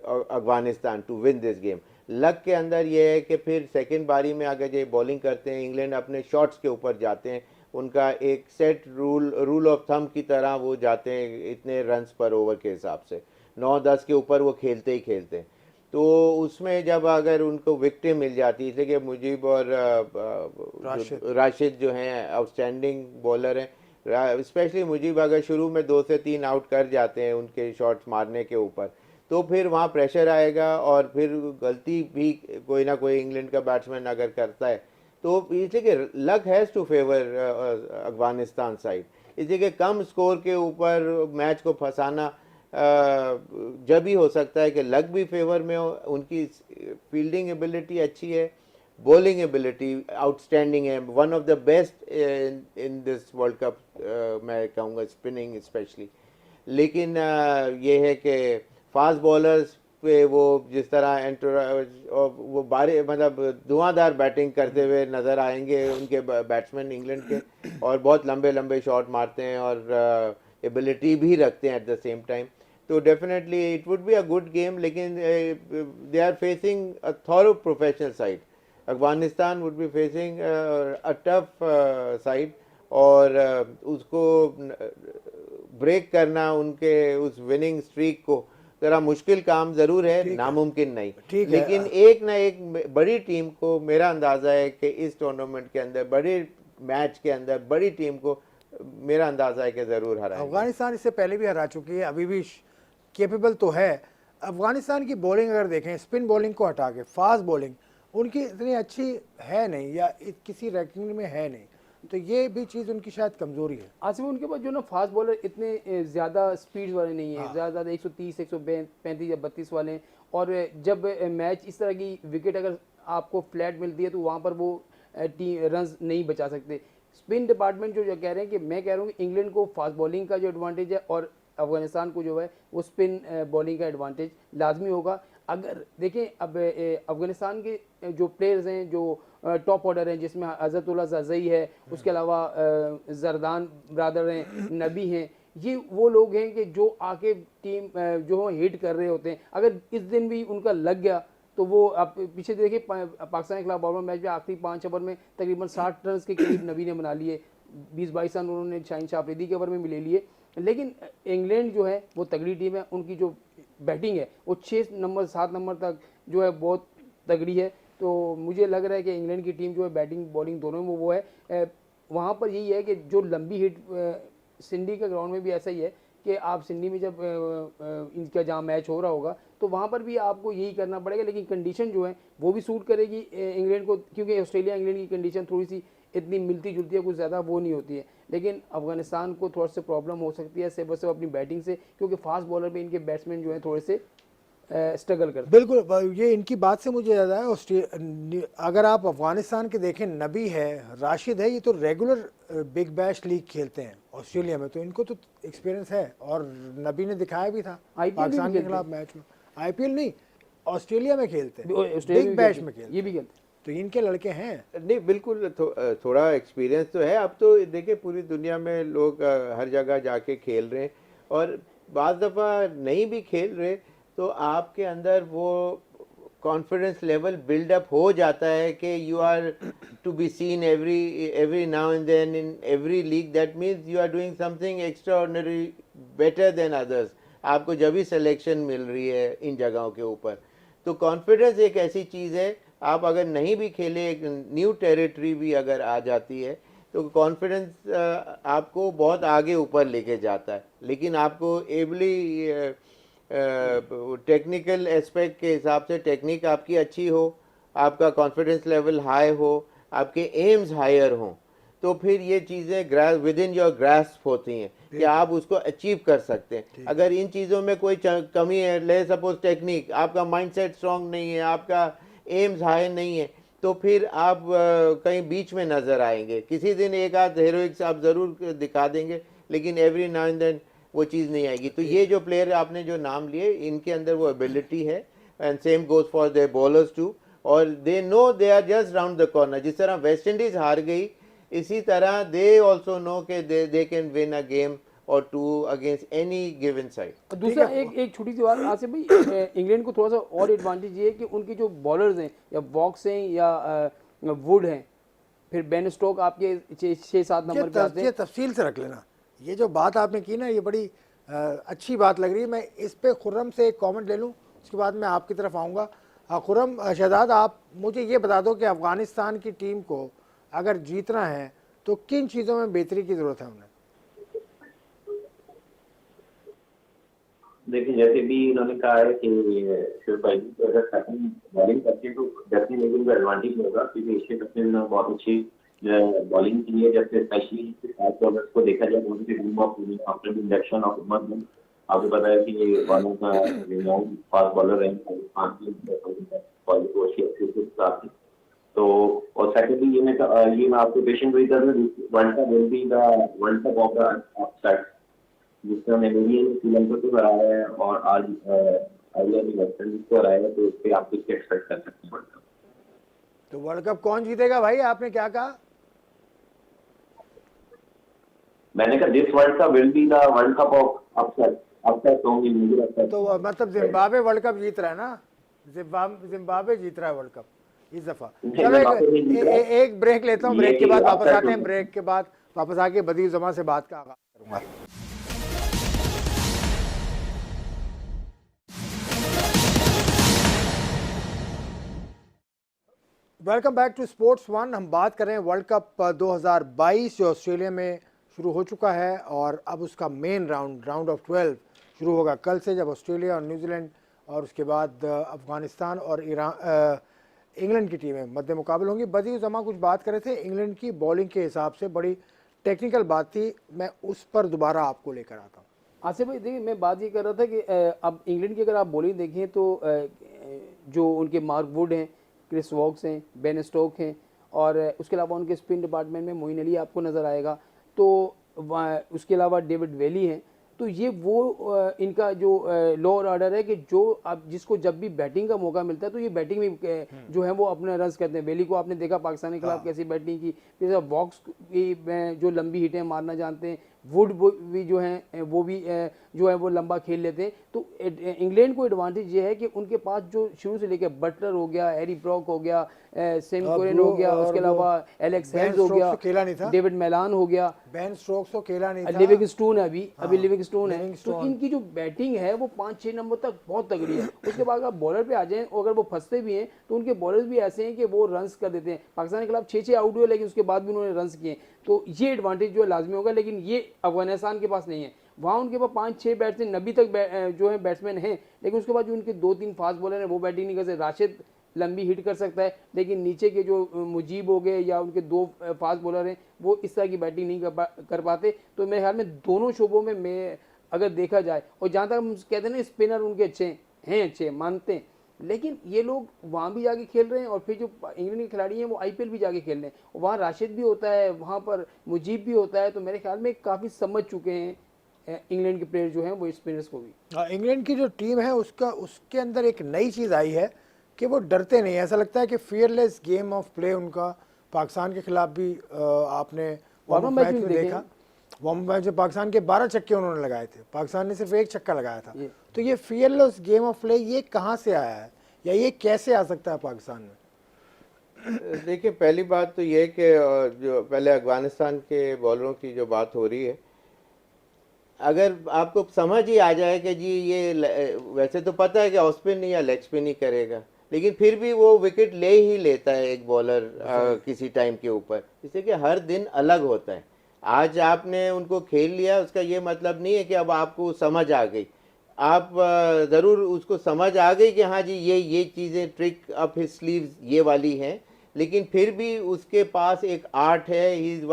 Speaker 2: Afghanistan to win this game. Luck के अंदर ये है कि फिर सेकंड बारी में अगर ये बॉलिंग करते हैं, इंग्लैंड अपने शॉट्स के ऊपर जाते हैं, उनका एक सेट रूल ऑफ थंब की तरह वो जाते हैं इतने रन्स पर ओवर के हिसाब से, 9-10 के ऊपर वो खेलते ही खेलते हैं। तो उसमें जब अगर उनको विकेटें मिल जाती, जैसे कि मुजीब और राशिद जो हैं आउटस्टैंडिंग बॉलर हैं, स्पेशली मुजीब अगर शुरू में 2 से 3 आउट कर जाते हैं उनके शॉट्स मारने के ऊपर, तो फिर वहाँ प्रेशर आएगा, और फिर गलती भी कोई ना कोई इंग्लैंड का बैट्समैन अगर करता है, तो इसलिए कि luck has to favour Afghanistan side. इसलिए कि कम स्कोर के ऊपर मैच को फंसाना जब भी हो सकता है कि लक भी फेवर में हो, उनकी फील्डिंग एबिलिटी अच्छी है, बॉलिंग एबिलिटी आउटस्टैंडिंग है, one of the best in this world cup, मैं कहूँगा स्पिनिंग स्पेशली। लेकिन ये है कि फास्ट बॉलर्स पे वो जिस तरह वो बारे मतलब धुआंधार बैटिंग करते हुए नज़र आएंगे उनके बैट्समैन इंग्लैंड के, और बहुत लंबे लंबे शॉट मारते हैं और एबिलिटी भी रखते हैं एट द सेम टाइम। तो definitely it would be a good game, लेकिन they are facing a thorough professional side. Afghanistan would be facing a tough side, और उसको ब्रेक करना उनके उस विनिंग स्ट्रीक को जरा मुश्किल काम जरूर है, नामुमकिन नहीं। लेकिन एक ना एक बड़ी टीम को, मेरा अंदाजा है कि इस टूर्नामेंट के अंदर, बड़े मैच के अंदर बड़ी टीम को मेरा अंदाजा है कि जरूर हराएंगे।
Speaker 1: अफगानिस्तान इससे पहले भी हरा चुकी है, अभी भी कैपेबल तो है। अफगानिस्तान की बॉलिंग अगर देखें, स्पिन बॉलिंग को हटा के फास्ट बॉलिंग उनकी इतनी अच्छी है नहीं, या किसी रैंकिंग में है नहीं, तो ये भी चीज़ उनकी शायद कमज़ोरी है।
Speaker 3: आसिफ, उनके पास जो ना फास्ट बॉलर इतने ज़्यादा स्पीड वाले नहीं है, ज़्यादा 130 135 या 32 वाले हैं, और जब मैच इस तरह की विकेट अगर आपको फ्लैट मिलती है तो वहाँ पर वो रन्स नहीं बचा सकते। स्पिन डिपार्टमेंट जो कह रहे हैं, कि मैं कह रहा हूँ कि इंग्लैंड को फास्ट बॉलिंग का जो एडवांटेज है, और अफगानिस्तान को जो है वो स्पिन बॉलिंग का एडवांटेज लाजमी होगा। अगर देखें, अब अफगानिस्तान के जो प्लेयर्स हैं, जो टॉप ऑर्डर हैं, जिसमें अज़तुल्ला ज़ज़ई है, उसके अलावा जरदान ब्रादर हैं, नबी हैं, ये वो लोग हैं कि जो आके टीम जो हिट कर रहे होते हैं। अगर इस दिन भी उनका लग गया तो वो, आप पीछे देखिए पाकिस्तान के खिलाफ बॉलर मैच में आखिरी 5 ओवर में तकरीबन 60 रन के करीब नबी ने बना लिए, 20-22 रन उन्होंने शाहीन शाह अफरीदी के ओवर में ले लिए। लेकिन इंग्लैंड जो है वो तगड़ी टीम है, उनकी जो बैटिंग है वो 6 नंबर 7 नंबर तक जो है बहुत तगड़ी है। तो मुझे लग रहा है कि इंग्लैंड की टीम जो है बैटिंग बॉलिंग दोनों में वो है। वहाँ पर यही है कि जो लंबी हिट, सिंडी का ग्राउंड में भी ऐसा ही है कि आप सिडनी में जब इनका जहाँ मैच हो रहा होगा तो वहाँ पर भी आपको यही करना पड़ेगा, लेकिन कंडीशन जो है वो भी सूट करेगी इंग्लैंड को, क्योंकि ऑस्ट्रेलिया इंग्लैंड की कंडीशन थोड़ी सी इतनी मिलती जुलती है, कुछ ज़्यादा वो नहीं होती है। लेकिन अफगानिस्तान को थोड़ा सा प्रॉब्लम हो सकती है सिर्फ सिर्फ अपनी बैटिंग से, क्योंकि फास्ट बॉलर पे इनके बैट्समैन जो हैं थोड़े से स्ट्रगल करते हैं।
Speaker 1: बिल्कुल, ये इनकी बात से मुझे याद आया, अगर आप अफगानिस्तान के देखें, नबी है, राशिद है, ये तो रेगुलर बिग बैश लीग खेलते हैं ऑस्ट्रेलिया में, तो इनको तो एक्सपीरियंस है। और नबी ने दिखाया भी था
Speaker 3: IPL
Speaker 1: पाकिस्तान के खिलाफ मैच में। आईपीएल नहीं, ऑस्ट्रेलिया में खेलते हैं, बिग बैश में खेलते
Speaker 3: ये भी खेलते हैं।
Speaker 1: तो इनके लड़के हैं।
Speaker 2: नहीं बिल्कुल, थोड़ा एक्सपीरियंस तो है। अब तो देखिए पूरी दुनिया में लोग हर जगह जाके खेल रहे हैं, और बाज़ दफ़ा नहीं भी खेल रहे तो आपके अंदर वो कॉन्फिडेंस लेवल बिल्डअप हो जाता है कि you are to be seen every now and then in every league. That means you are doing something extraordinary better than others. आपको जब भी सिलेक्शन मिल रही है इन जगहों के ऊपर, तो कॉन्फिडेंस एक ऐसी चीज़ है, आप अगर नहीं भी खेले, एक न्यू टेरिटरी भी अगर आ जाती है तो कॉन्फिडेंस आपको बहुत आगे ऊपर लेके जाता है। लेकिन आपको एबली टेक्निकल एस्पेक्ट के हिसाब से टेक्निक आपकी अच्छी हो, आपका कॉन्फिडेंस लेवल हाई हो, आपके एम्स हायर हों, तो फिर ये चीज़ें विद इन योर ग्रास्प होती हैं कि आप उसको अचीव कर सकते हैं। अगर इन चीज़ों में कोई कमी है, ले सपोज टेक्निक, आपका माइंडसेट स्ट्रांग नहीं है, आपका एम्स हाई नहीं है, तो फिर आप कहीं बीच में नज़र आएंगे। किसी दिन एक आध हीरोइक्स आप ज़रूर दिखा देंगे, लेकिन एवरी नाउ एंड देन वो चीज़ नहीं आएगी। तो ये जो प्लेयर आपने जो नाम लिए, इनके अंदर वो एबिलिटी है, and same goes for their bowlers too, और they know they are just round the corner. जिस तरह वेस्ट इंडीज़ हार गई, इसी तरह दे ऑल्सो नो के they can win a game और two against any given side.
Speaker 3: दूसरा एक छोटी सी बात आसिफ भाई, इंग्लैंड को थोड़ा सा और एडवांटेज ये है कि उनके जो बॉलर्स हैं, या वॉक्स हैं या वुड हैं, फिर बेन स्टोक आपके 6-7 नंबर पे आते हैं।
Speaker 1: ये तफसील से रख लेना। ये जो बात आपने की ना, ये बड़ी अच्छी बात लग रही है। मैं इस पे खुर्रम से एक कमेंट ले लूँ, उसके बाद मैं आपकी तरफ आऊँगा। खुर्रम, शहजाद, आप मुझे ये बता दो कि अफ़गानिस्तान की टीम को अगर जीतना है तो किन चीज़ों में बेहतरी की ज़रूरत है उन्हें?
Speaker 5: देखिए, जैसे भी इन्होंने कहा है कि शिव भाई को अगर सेकंड बॉलिंग करते हैं तो डेफिनेटली उनको एडवांटेज होगा, क्योंकि एशिया कप में उन्होंने बहुत अच्छी बॉलिंग की है। जैसे स्पेशली फास्ट बॉलर्स को देखा जाए, उनके team of after induction of Umar, आपको पता है कि one of the renowned fast bowler है पाकिस्तान। तो और सेकंडली ये मैं आपको पेशेंट वही कर रहा हूँ, world cup will be the world cup of the upset, जिसका मेमोरियल श्रीलंका को हराया है और आज आयरलैंड ने वेस्ट इंडीज को हराया है, तो उससे आप कुछ एक्सपेक्ट कर सकते हैं वर्ल्ड कप।
Speaker 1: तो वर्ल्ड कप कौन जीतेगा भाई? आपने क्या कहा?
Speaker 5: मैंने कहा this world cup will be the world cup of upset. Upset होंगे, मुझे लगता है।
Speaker 1: तो मतलब जिम्बाब्वे वर्ल्ड कप जीत रहा है ना? जिम्बाब्वे जीत रहा है वर्ल्ड कप इस दफा। चलो एक ब्रेक लेता हूँ, ब्रेक के बाद वापस आते हैं। ब्रेक के बाद वापस आके बदील जमा से बात का आगाज करूंगा। Welcome back to sports one. हम बात कर रहे हैं वर्ल्ड कप 2022 जो ऑस्ट्रेलिया में शुरू हो चुका है, और अब उसका मेन राउंड ऑफ 12 शुरू होगा कल से, जब ऑस्ट्रेलिया और न्यूजीलैंड और उसके बाद अफगानिस्तान और इंग्लैंड की टीमें मद्दे मुकाबले होंगी। बदी जमा कुछ बात कर रहे थे इंग्लैंड की बॉलिंग के हिसाब से, बड़ी टेक्निकल बात थी, मैं उस पर दोबारा आपको लेकर आता हूँ।
Speaker 3: आसिफ भाई देखिए, मैं बात ये कर रहा था कि अब इंग्लैंड की अगर आप बॉलिंग देखें तो जो उनके मार्क वुड हैं, क्रिस वॉक्स हैं, बेन स्टोक हैं, और उसके अलावा उनके स्पिन डिपार्टमेंट में मोइन अली आपको नज़र आएगा, तो उसके अलावा डेविड वेली हैं। तो ये वो इनका जो लोअर ऑर्डर है कि जो अब जिसको जब भी बैटिंग का मौका मिलता है तो ये बैटिंग में जो है वो अपने रन्स करते हैं। वेली को आपने देखा पाकिस्तान के खिलाफ कैसी बैटिंग की, जैसे वॉक्स की जो लंबी हिटें मारना जानते हैं, वुड भी जो हैं वो भी जो है वो लंबा खेल लेते हैं। तो इंग्लैंड को एडवांटेज ये है कि उनके पास जो शुरू से लेकर बटलर हो गया, हैरी ब्रॉक हो गया, सेम कोरेन हो गया, उसके अलावा एलेक्स हेल्स हो गया, डेविड मेलान हो गया,
Speaker 1: बेन स्टोक्स तो खेला नहीं था,
Speaker 3: लिविंगस्टोन है अभी लिविंगस्टोन है। तो इनकी जो बैटिंग है वो 5-6 नंबर तक बहुत तगड़ी है। उसके बाद आप बॉलर पे आ जाएं, और अगर वो फंसते भी हैं तो उनके बॉलर्स भी ऐसे हैं कि वो रन्स कर देते हैं। पाकिस्तान के खिलाफ 6-6 आउट हुए, लेकिन उसके बाद भी उन्होंने रन्स किए। तो ये एडवांटेज जो है लाजमी होगा, लेकिन ये अफगानिस्तान के पास नहीं है। वहाँ उनके पास 5-6 बैट्समैन, नबी तक जो है बैट्समैन हैं, लेकिन उसके बाद जो उनके 2-3 फास्ट बॉलर हैं वो बैटिंग नहीं कर सकते। राशिद लंबी हिट कर सकता है, लेकिन नीचे के जो मुजीब हो गए या उनके 2 फास्ट बॉलर हैं वो इस तरह की बैटिंग नहीं कर पाते। तो मेरे ख्याल में दोनों शोबों में मैं अगर देखा जाए, और जहाँ तक हम कहते हैं ना स्पिनर उनके अच्छे हैं, अच्छे मानते हैं, लेकिन ये लोग वहाँ भी जाके खेल रहे हैं और फिर जो इंग्लैंड के खिलाड़ी हैं वो आईपीएल भी जाके खेल रहे हैं, वहाँ राशिद भी होता है, वहाँ पर मुजीब भी होता है। तो मेरे ख्याल में काफ़ी समझ चुके हैं इंग्लैंड के प्लेयर जो हैं वो स्पिनर्स को भी।
Speaker 1: इंग्लैंड की जो टीम है उसके अंदर एक नई चीज़ आई है कि वो डरते नहीं। ऐसा लगता है कि फियरलेस गेम ऑफ प्ले उनका पाकिस्तान के खिलाफ भी आपने वार्म मैच में देखा। वार्म मैच में पाकिस्तान के 12 छक्के उन्होंने लगाए थे, पाकिस्तान ने सिर्फ 1 छक्का लगाया था। तो ये फियरलेस गेम ऑफ प्ले ये कहाँ से आया है या ये कैसे आ सकता है पाकिस्तान में?
Speaker 2: देखिए, पहली बात तो ये कि जो पहले अफगानिस्तान के बॉलरों की जो बात हो रही है, अगर आपको समझ ही आ जाए कि जी ये वैसे तो पता है कि ऑफ स्पिन या लेग स्पिन ही करेगा, लेकिन फिर भी वो विकेट ले ही लेता है एक बॉलर किसी टाइम के ऊपर, इसलिए कि हर दिन अलग होता है। आज आपने उनको खेल लिया, उसका ये मतलब नहीं है कि अब आपको समझ आ गई। आप ज़रूर उसको समझ आ गई कि हाँ जी ये चीज़ें ट्रिक अप हिज स्लीव्स ये वाली हैं, लेकिन फिर भी उसके पास एक आर्ट है। He is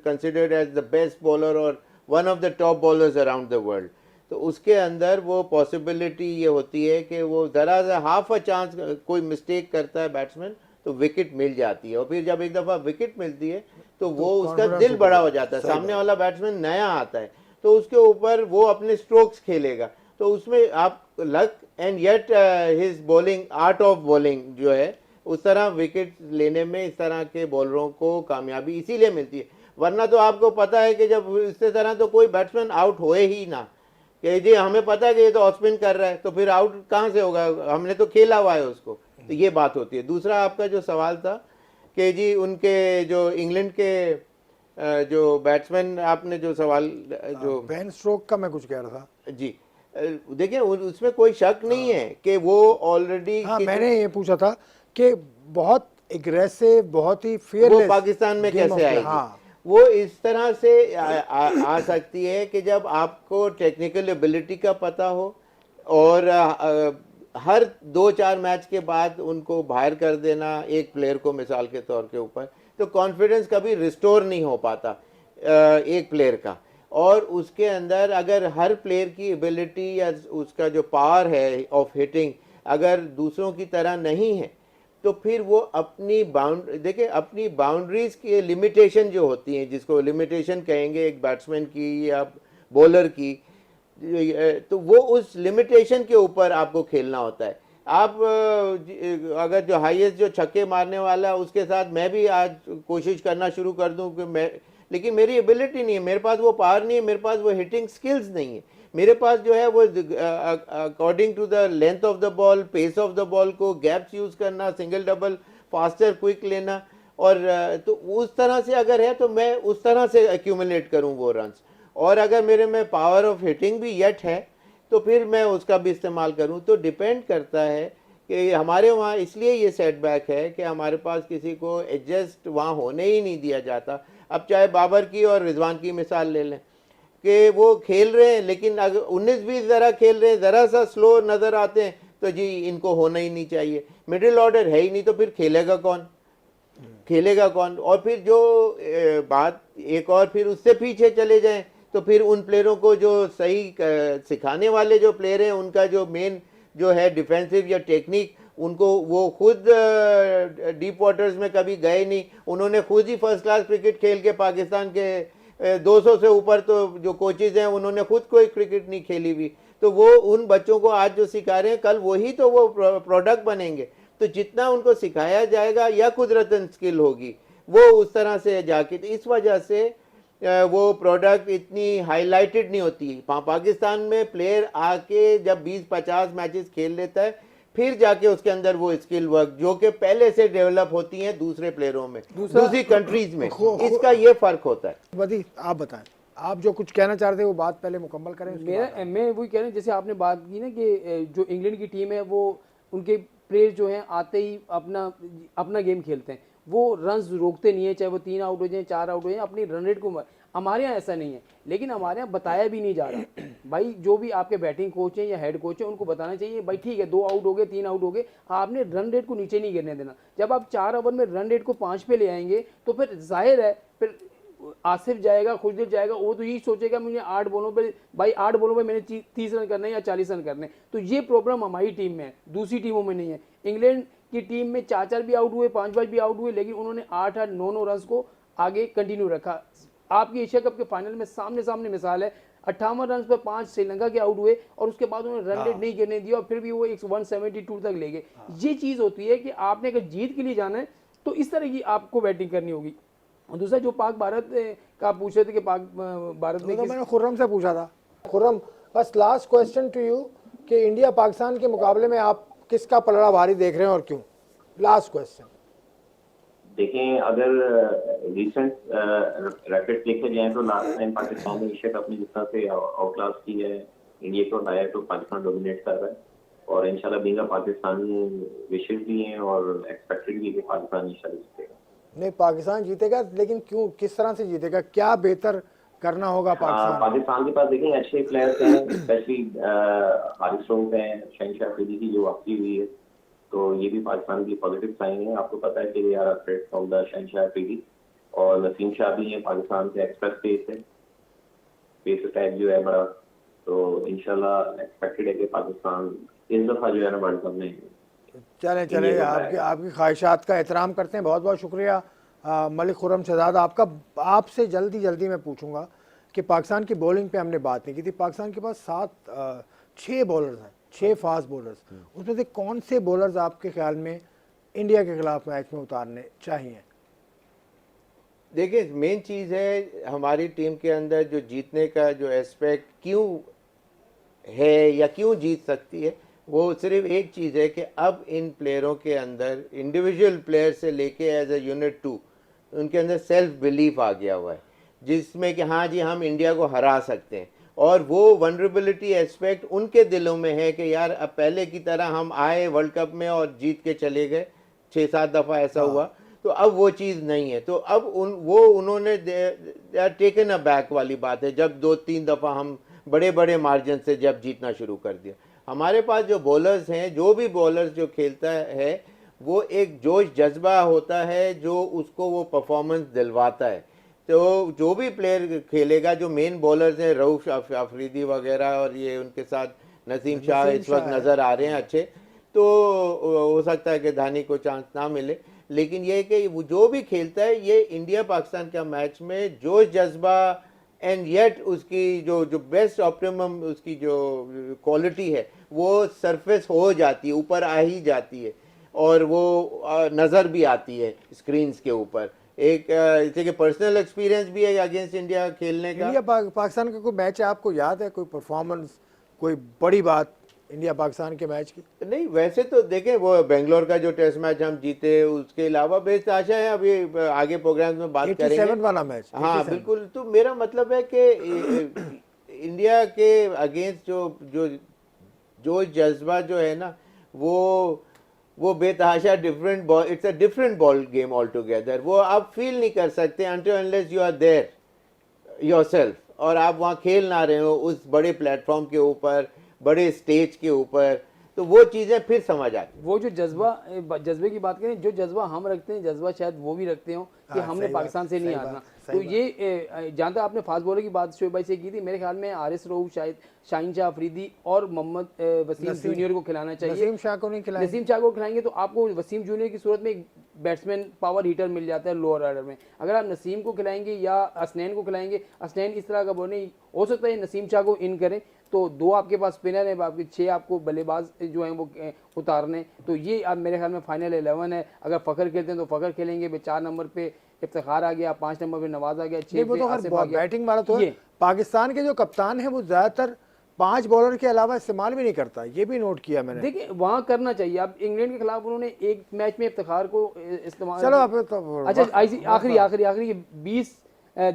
Speaker 2: considered as the best bowler और one of the top bowlers around the world. तो उसके अंदर वो पॉसिबिलिटी ये होती है कि वो ज़रा सा हाफ अ चांस कोई मिस्टेक करता है बैट्समैन तो विकेट मिल जाती है, और फिर जब एक दफ़ा विकेट मिलती है तो वो उसका दिल बड़ा हो जाता है। सामने वाला बैट्समैन नया आता है तो उसके ऊपर वो अपने स्ट्रोक्स खेलेगा, तो उसमें आप luck and yet his bowling, art of bowling जो है, उस तरह विकेट लेने में इस तरह के बॉलरों को कामयाबी इसीलिए मिलती है। वरना तो आपको पता है कि जब इस तरह तो कोई बैट्समैन आउट होए ही ना, कि जी हमें पता है कि ये तो ऑफ स्पिन कर रहा है, तो फिर आउट कहाँ से होगा, हमने तो खेला हुआ है उसको। तो ये बात होती है। दूसरा आपका जो सवाल था कि जी उनके जो इंग्लैंड के जो बैट्समैन, आपने जो सवाल जो
Speaker 1: बेन स्ट्रोक का मैं कुछ कह रहा था
Speaker 2: जी, देखिए उसमें कोई शक नहीं है कि वो ऑलरेडी,
Speaker 1: हाँ मैंने ये पूछा था कि बहुत एग्रेसिव, बहुत ही फियरलेस
Speaker 2: वो पाकिस्तान में कैसे आएगी।
Speaker 1: हाँ।
Speaker 2: वो इस तरह से आ सकती है कि जब आपको टेक्निकल एबिलिटी का पता हो और हर 2-4 मैच के बाद उनको बाहर कर देना एक प्लेयर को, मिसाल के तौर के ऊपर, तो कॉन्फिडेंस कभी रिस्टोर नहीं हो पाता एक प्लेयर का। और उसके अंदर अगर हर प्लेयर की एबिलिटी या उसका जो पावर है ऑफ हिटिंग अगर दूसरों की तरह नहीं है, तो फिर वो अपनी देखिए अपनी बाउंड्रीज की लिमिटेशन जो होती हैं, जिसको लिमिटेशन कहेंगे एक बैट्समैन की या बॉलर की, तो वो उस लिमिटेशन के ऊपर आपको खेलना होता है। आप अगर जो हाईएस्ट जो छक्के मारने वाला है उसके साथ मैं भी आज कोशिश करना शुरू कर दूं कि मैं, लेकिन मेरी एबिलिटी नहीं है, मेरे पास वो पावर नहीं है, मेरे पास वो हिटिंग स्किल्स नहीं है, मेरे पास जो है वो according to the length of the ball, pace of the ball को गैप्स यूज करना, सिंगल डबल फास्टर क्विक लेना, और तो उस तरह से अगर है तो मैं उस तरह से एक्यूमुलेट करूं वो रन्स। और अगर मेरे में पावर ऑफ हिटिंग भी येट है तो फिर मैं उसका भी इस्तेमाल करूं। तो डिपेंड करता है कि हमारे वहाँ इसलिए ये सेटबैक है कि हमारे पास किसी को एडजस्ट वहाँ होने ही नहीं दिया जाता। अब चाहे बाबर की और रिजवान की मिसाल ले लें कि वो खेल रहे हैं, लेकिन अगर 19-20 ज़रा खेल रहे हैं, ज़रा सा स्लो नज़र आते हैं तो जी इनको होना ही नहीं चाहिए, मिडिल ऑर्डर है ही नहीं, तो फिर खेलेगा कौन, खेलेगा कौन। और फिर जो बात एक और फिर उससे पीछे चले जाएं तो फिर उन प्लेयरों को जो सही सिखाने वाले जो प्लेयर हैं, उनका जो मेन जो है डिफेंसिव या टेक्निक, उनको वो खुद डीप वाटर्स में कभी गए नहीं, उन्होंने खुद ही फर्स्ट क्लास क्रिकेट खेल के पाकिस्तान के 200 से ऊपर तो जो कोचेज हैं उन्होंने खुद कोई क्रिकेट नहीं खेली हुई, तो वो उन बच्चों को आज जो सिखा रहे हैं कल वही तो वो प्रोडक्ट बनेंगे। तो जितना उनको सिखाया जाएगा या कुदरतन स्किल होगी वो उस तरह से जाके, तो इस वजह से वो प्रोडक्ट इतनी हाईलाइटेड नहीं होती। पाकिस्तान में प्लेयर आके जब 20-50 मैचेस खेल लेता है फिर जाके उसके अंदर वो स्किल वर्क जो कि पहले से डेवलप होती हैं दूसरे प्लेयरों में, दूसरी कंट्रीज में, इसका ये फर्क होता है।
Speaker 1: बदी आप बताएं, आप जो कुछ कहना चाह रहे थे वो बात पहले मुकम्मल करें।
Speaker 3: मैं वही कह रहा हूँ, जैसे आपने बात की ना कि जो इंग्लैंड की टीम है वो उनके प्लेयर जो हैं आते ही अपना गेम खेलते हैं, वो रन्स रोकते नहीं है, चाहे वो 3 आउट हो जाए 4 आउट हो जाए, अपनी रन रेट को हमारे यहाँ ऐसा नहीं है, लेकिन हमारे यहाँ बताया भी नहीं जा रहा। भाई जो भी आपके बैटिंग कोच हैं या हेड कोच हैं उनको बताना चाहिए भाई ठीक है 2 आउट हो गए 3 आउट हो गए, आपने रन रेट को नीचे नहीं गिरने देना। जब आप 4 ओवर में रन रेट को 5 पे ले आएंगे तो फिर जाहिर है फिर आसिफ जाएगा, खुशदिल जाएगा, वो तो यही सोचेगा मुझे 8 बॉलों पे भाई 8 बॉलों पे मैंने 30 रन करने या 40 रन करने। तो ये प्रॉब्लम हमारी टीम में है, दूसरी टीमों में नहीं है। इंग्लैंड की टीम में 4 भी आउट हुए, 5 भी आउट हुए, लेकिन उन्होंने 8 9 रन को आगे कंटिन्यू रखा। आपकी एशिया कप के फाइनल में सामने मिसाल है, 58 रन पर 5 श्रीलंका के आउट हुए और उसके बाद उन्होंने रन रेट नहीं गिरने दिया और फिर भी वो 172 तक ले गए। ये चीज़ होती है कि आपने अगर जीत के लिए जाना है तो इस तरह की आपको बैटिंग करनी होगी। और दूसरा जो पाक भारत का पूछ रहे थे कि पाक भारत में
Speaker 1: तो मैंने खुर्रम से पूछा था। खुर्रम, बस लास्ट क्वेश्चन टू यू कि इंडिया पाकिस्तान के मुकाबले में आप किसका पलड़ा भारी देख रहे हैं और क्यों? Last question.
Speaker 5: देखें, अगर रिसेंट रैकेट देखे जाए तो लास्ट टाइम पाकिस्तान ने एशिया कप में जिस तरह से आउट क्लास की है इंडिया को हराया, तो पाकिस्तान डोमिनेट कर रहा है और इंशाल्लाह बींगा पाकिस्तानी विशेष भी हैं और एक्सपेक्टेड भी है कि पाकिस्तान इंशाल्लाह जीतेगा।
Speaker 1: नहीं, पाकिस्तान जीतेगा, लेकिन क्यों, किस तरह से जीतेगा, क्या बेहतर करना होगा पाकिस्तान?
Speaker 5: पाकिस्तान के पास देखें अच्छे प्लेयर्स हैं, स्पेशली हारिस रऊफ हैं, शहनशाह अफरीदी की जो वापसी हुई है, तो ये भी पाकिस्तान की पॉजिटिव साइन है। आपको पता है कि यार थ्रेट फ्रॉम द शहनशाह अफरीदी और नसीम शाह भी हैं पाकिस्तान से, एक्सप्रेस पेस है, पेस अटैक जो है बड़ा, तो इंशाल्लाह एक्सपेक्टेड है कि पाकिस्तान इस दफा जो है ना वर्ल्ड कप में
Speaker 1: चले आपकी ख्वाहिशात का एहतराम करते हैं। बहुत बहुत शुक्रिया मलिक खुर्रम शहजाद आपका। आपसे जल्दी मैं पूछूंगा कि पाकिस्तान की बॉलिंग पे हमने बात नहीं की थी। पाकिस्तान के पास 6 बॉलर्स हैं, 6 फास्ट बॉलर्स। उसमें से कौन से बॉलर्स आपके ख्याल में इंडिया के खिलाफ मैच में उतारने चाहिए?
Speaker 2: देखिए, मेन चीज़ है हमारी टीम के अंदर जो जीतने का जो एस्पेक्ट क्यों है या क्यों जीत सकती है, वो सिर्फ एक चीज़ है कि अब इन प्लेयरों के अंदर इंडिविजुअल प्लेयर से लेके एज ए यूनिट 2 उनके अंदर सेल्फ बिलीफ आ गया हुआ है, जिसमें कि हाँ जी हम इंडिया को हरा सकते हैं। और वो वनरेबिलिटी एस्पेक्ट उनके दिलों में है कि यार अब पहले की तरह हम आए वर्ल्ड कप में और जीत के चले गए, 6-7 दफ़ा ऐसा हुआ, तो अब वो चीज़ नहीं है। तो अब उन्होंने टेकन अ बैक वाली बात है, जब 2-3 दफ़ा हम बड़े मार्जिन से जब जीतना शुरू कर दिया। हमारे पास जो बॉलर्स हैं, जो भी बॉलर्स जो खेलता है, वो एक जोश जज्बा होता है जो उसको वो परफॉर्मेंस दिलवाता है। तो जो भी प्लेयर खेलेगा, जो मेन बॉलर्स हैं रऊफ अफरीदी वगैरह और ये उनके साथ नसीम शाह इस वक्त नज़र आ रहे हैं अच्छे, तो हो सकता है कि धानी को चांस ना मिले, लेकिन ये कि वो जो भी खेलता है ये इंडिया पाकिस्तान का मैच में जोश जज्बा एंड येट उसकी जो बेस्ट ऑप्टिमम उसकी जो क्वालिटी है वो सरफेस हो जाती है, ऊपर आ ही जाती है और वो नज़र भी आती है स्क्रीन्स के ऊपर। एक जैसे कि पर्सनल एक्सपीरियंस भी है अगेंस्ट इंडिया खेलने का।
Speaker 1: इंडिया पाकिस्तान का कोई मैच है आपको याद है, कोई परफॉर्मेंस, कोई बड़ी बात इंडिया पाकिस्तान के मैच की?
Speaker 2: नहीं, वैसे तो देखें वो बेंगलोर का जो टेस्ट मैच हम जीते, उसके अलावा बेताशा है, अभी आगे प्रोग्राम में बात करेंगे।
Speaker 1: 87 वाला मैच।
Speaker 2: हाँ बिल्कुल। तो मेरा मतलब है कि इंडिया के अगेंस्ट जो जज्बा जो है ना, वो बेतहाशा different ball, it's a different ball game all together. वो आप फील नहीं कर सकते until unless you are there yourself, और आप वहाँ खेल ना रहे हो उस बड़े प्लेटफॉर्म के ऊपर, बड़े स्टेज के ऊपर, तो वो चीज़ें फिर समझ आती।
Speaker 3: वो जो जज्बे की बात करें, जो जज्बा हम रखते हैं, जज्बा शायद वो भी रखते हो कि हमने पाकिस्तान से नहीं हारना। तो ये जहाँ तक आपने फास्ट बॉलर की बात शोएब भाई से की थी, मेरे ख्याल में हारिस रऊफ, शायद शाहीन शाह अफरीदी और मोहम्मद वसीम जूनियर को खिलाना चाहिए।
Speaker 1: नसीम शाह को नहीं खिलाएंगे?
Speaker 3: नसीम शाह को खिलाएंगे तो आपको वसीम जूनियर की सूरत में एक बैट्समैन पावर हीटर मिल जाता है लोअर ऑर्डर में। अगर आप नसीम को खिलाएंगे या असनैन को खिलाएंगे, असनैन इस तरह का बॉलर नहीं, हो सकता है नसीम शाह को इन करें, तो 2 आपके पास स्पिनर है, आपके 6 आपको बल्लेबाज जो हैं वो उतारने। तो ये अब मेरे ख्याल में फाइनल 11 है। अगर फ़खर खेलते हैं तो फ़खर खेलेंगे, 4 नंबर पे इफ्तिखार आ गया, 5 नंबर पे नवाज आ गया, 6 पे आसिफ आ गया।
Speaker 1: बैटिंग वाला तो पाकिस्तान के जो कप्तान है वो ज्यादातर 5 बॉलर के अलावा इस्तेमाल भी नहीं करता, ये भी नोट किया मैंने।
Speaker 3: देखिए वहाँ करना चाहिए। अब इंग्लैंड के खिलाफ उन्होंने एक मैच में इफ्तिखार को इस्तेमाल,
Speaker 1: चलो आप तो
Speaker 3: अच्छा आखिरी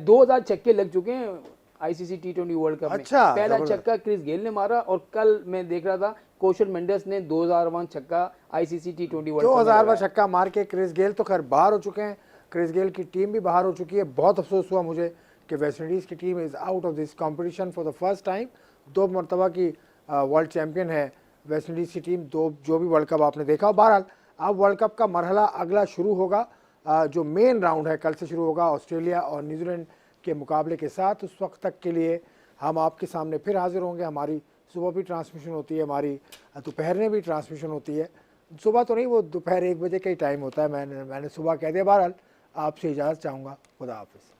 Speaker 3: 2000 छक्के लग चुके हैं आईसीसी T20 वर्ल्ड कप में। पहला छक्का क्रिस गेल ने मारा और कल मैं देख रहा था कौशल मेंडेस ने 2000वां छक्का आईसीसी T20 वर्ल्ड कप
Speaker 1: 2000वां छक्का मार के क्रिस गेल तो खैर बाहर हो चुके हैं, क्रिस गेल की टीम भी बाहर हो चुकी है। बहुत अफसोस हुआ मुझे कि वेस्ट इंडीज़ की team is out of this competition for the first time. 2 मरतबा की वर्ल्ड चैम्पियन है वेस्ट इंडीज़ की टीम, दो जो भी वर्ल्ड कप आपने देखा। बहरहाल अब वर्ल्ड कप का मरहला अगला शुरू होगा, जो मेन राउंड है कल से शुरू होगा ऑस्ट्रेलिया और न्यूजीलैंड के मुकाबले के साथ। उस वक्त तक के लिए हम आपके सामने फिर हाजिर होंगे। हमारी सुबह भी ट्रांसमिशन होती है, हमारी दोपहर में भी ट्रांसमिशन होती है। सुबह तो नहीं, वो दोपहर 1 बजे का ही टाइम होता है, मैंने सुबह कह दिया। बहरहाल आपसे इजाज़त चाहूँगा। खुदा हाफिज़।